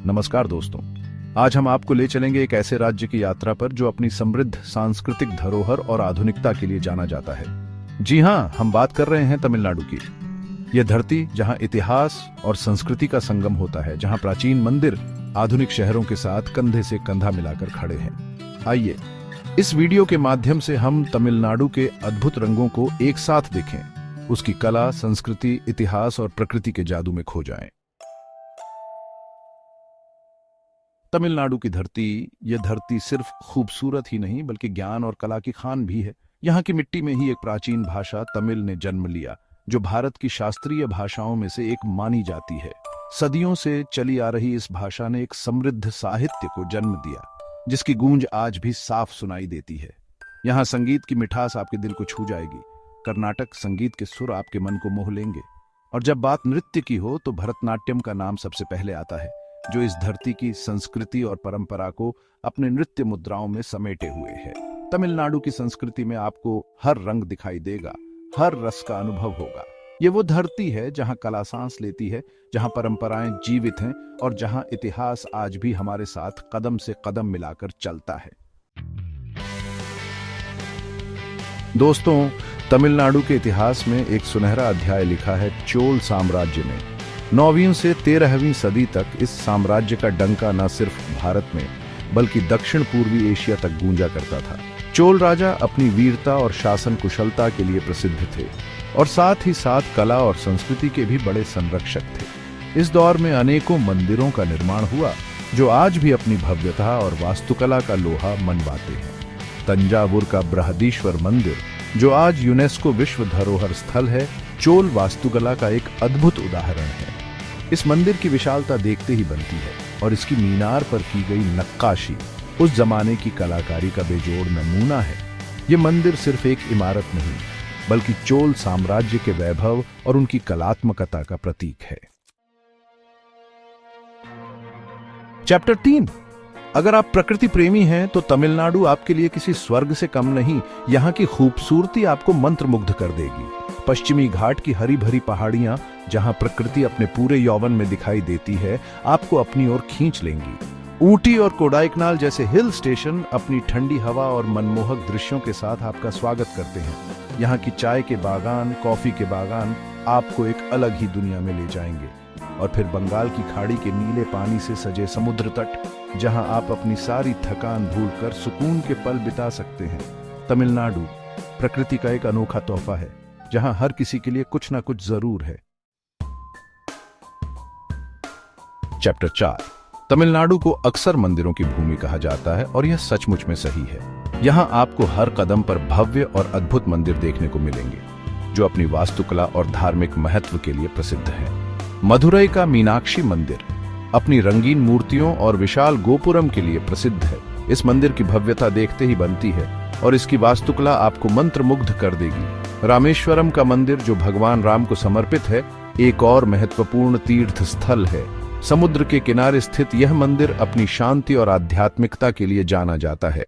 नमस्कार दोस्तों, आज हम आपको ले चलेंगे एक ऐसे राज्य की यात्रा पर जो अपनी समृद्ध सांस्कृतिक धरोहर और आधुनिकता के लिए जाना जाता है। जी हाँ, हम बात कर रहे हैं तमिलनाडु की। यह धरती जहां इतिहास और संस्कृति का संगम होता है, जहां प्राचीन मंदिर आधुनिक शहरों के साथ कंधे से कंधा मिलाकर खड़े हैं। आइए इस वीडियो के माध्यम से हम तमिलनाडु के अद्भुत रंगों को एक साथ देखें, उसकी कला, संस्कृति, इतिहास और प्रकृति के जादू में खो जाएं। तमिलनाडु की धरती, यह धरती सिर्फ खूबसूरत ही नहीं बल्कि ज्ञान और कला की खान भी है। यहाँ की मिट्टी में ही एक प्राचीन भाषा तमिल ने जन्म लिया, जो भारत की शास्त्रीय भाषाओं में से एक मानी जाती है। सदियों से चली आ रही इस भाषा ने एक समृद्ध साहित्य को जन्म दिया, जिसकी गूंज आज भी साफ सुनाई देती है। यहाँ संगीत की मिठास आपके दिल को छू जाएगी। कर्नाटक संगीत के सुर आपके मन को मोह लेंगे। और जब बात नृत्य की हो तो भरतनाट्यम का नाम सबसे पहले आता है, जो इस धरती की संस्कृति और परंपरा को अपने नृत्य मुद्राओं में समेटे हुए है। तमिलनाडु की संस्कृति में आपको हर रंग दिखाई देगा, हर रस का अनुभव होगा। ये वो धरती है जहां कला सांस लेती है, जहां परंपराएं जीवित हैं और जहां इतिहास आज भी हमारे साथ कदम से कदम मिलाकर चलता है। दोस्तों, तमिलनाडु के इतिहास में एक सुनहरा अध्याय लिखा है चोल साम्राज्य ने। 9वीं से 13वीं सदी तक इस साम्राज्य का डंका न सिर्फ भारत में बल्कि दक्षिण पूर्वी एशिया तक गूंजा करता था। चोल राजा अपनी वीरता और शासन कुशलता के लिए प्रसिद्ध थे और साथ ही साथ कला और संस्कृति के भी बड़े संरक्षक थे। इस दौर में अनेकों मंदिरों का निर्माण हुआ, जो आज भी अपनी भव्यता और वास्तुकला का लोहा मनवाते हैं। तंजावुर का बृहदीश्वर मंदिर, जो आज यूनेस्को विश्व धरोहर स्थल है, चोल वास्तुकला का एक अद्भुत उदाहरण है। इस मंदिर की विशालता देखते ही बनती है और इसकी मीनार पर की गई नक्काशी उस जमाने की कलाकारी का बेजोड़ नमूना है। ये मंदिर सिर्फ एक इमारत नहीं बल्कि चोल साम्राज्य के वैभव और उनकी कलात्मकता का प्रतीक है। चैप्टर 3। अगर आप प्रकृति प्रेमी हैं तो तमिलनाडु आपके लिए किसी स्वर्ग से कम नहीं। यहाँ की खूबसूरती आपको मंत्रमुग्ध कर देगी। पश्चिमी घाट की हरी भरी पहाड़ियां, जहां प्रकृति अपने पूरे यौवन में दिखाई देती है, आपको अपनी ओर खींच लेंगी। ऊटी और कोडाईकनाल जैसे हिल स्टेशन अपनी ठंडी हवा और मनमोहक दृश्यों के साथ आपका स्वागत करते हैं। यहाँ की चाय के बागान, कॉफी के बागान आपको एक अलग ही दुनिया में ले जाएंगे। और फिर बंगाल की खाड़ी के नीले पानी से सजे समुद्र तट, जहां आप अपनी सारी थकान भूलकर सुकून के पल बिता सकते हैं। तमिलनाडु प्रकृति का एक अनोखा तोहफा है, जहां हर किसी के लिए कुछ ना कुछ जरूर है। चैप्टर 4। तमिलनाडु को अक्सर मंदिरों की भूमि कहा जाता है और यह सचमुच में सही है। यहां आपको हर कदम पर भव्य और अद्भुत मंदिर देखने को मिलेंगे, जो अपनी वास्तुकला और धार्मिक महत्व के लिए प्रसिद्ध है। मदुरई का मीनाक्षी मंदिर अपनी रंगीन मूर्तियों और विशाल गोपुरम के लिए प्रसिद्ध है। इस मंदिर की भव्यता देखते ही बनती है और इसकी वास्तुकला आपको मंत्रमुग्ध कर देगी। रामेश्वरम का मंदिर, जो भगवान राम को समर्पित है, एक और महत्वपूर्ण तीर्थ स्थल है। समुद्र के किनारे स्थित यह मंदिर अपनी शांति और आध्यात्मिकता के लिए जाना जाता है।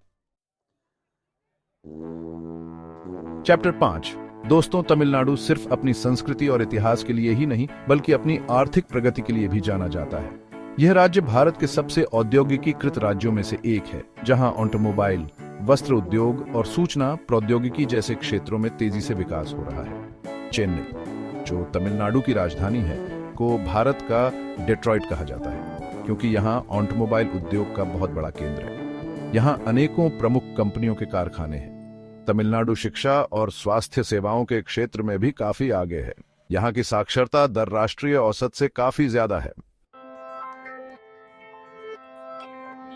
चैप्टर 5। दोस्तों, तमिलनाडु सिर्फ अपनी संस्कृति और इतिहास के लिए ही नहीं बल्कि अपनी आर्थिक प्रगति के लिए भी जाना जाता है। यह राज्य भारत के सबसे औद्योगिकीकृत राज्यों में से एक है, जहां ऑटोमोबाइल, वस्त्र उद्योग और सूचना प्रौद्योगिकी जैसे क्षेत्रों में तेजी से विकास हो रहा है। चेन्नई, जो तमिलनाडु की राजधानी है, को भारत का डेट्रॉइट कहा जाता है, क्योंकि यहाँ ऑटोमोबाइल उद्योग का बहुत बड़ा केंद्र है। यहाँ अनेकों प्रमुख कंपनियों के कारखाने हैं। तमिलनाडु शिक्षा और स्वास्थ्य सेवाओं के क्षेत्र में भी काफी आगे है। यहाँ की साक्षरता दर राष्ट्रीय औसत से काफी ज्यादा है।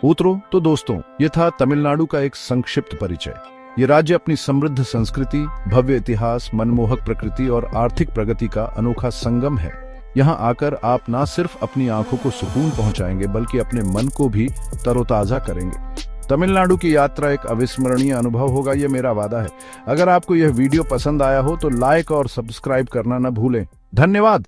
उत्तरों तो दोस्तों, यह था तमिलनाडु का एक संक्षिप्त परिचय। ये राज्य अपनी समृद्ध संस्कृति, भव्य इतिहास, मनमोहक प्रकृति और आर्थिक प्रगति का अनोखा संगम है। यहाँ आकर आप ना सिर्फ अपनी आंखों को सुकून पहुंचाएंगे बल्कि अपने मन को भी तरोताजा करेंगे। तमिलनाडु की यात्रा एक अविस्मरणीय अनुभव होगा, यह मेरा वादा है। अगर आपको यह वीडियो पसंद आया हो तो लाइक और सब्सक्राइब करना न भूलें। धन्यवाद।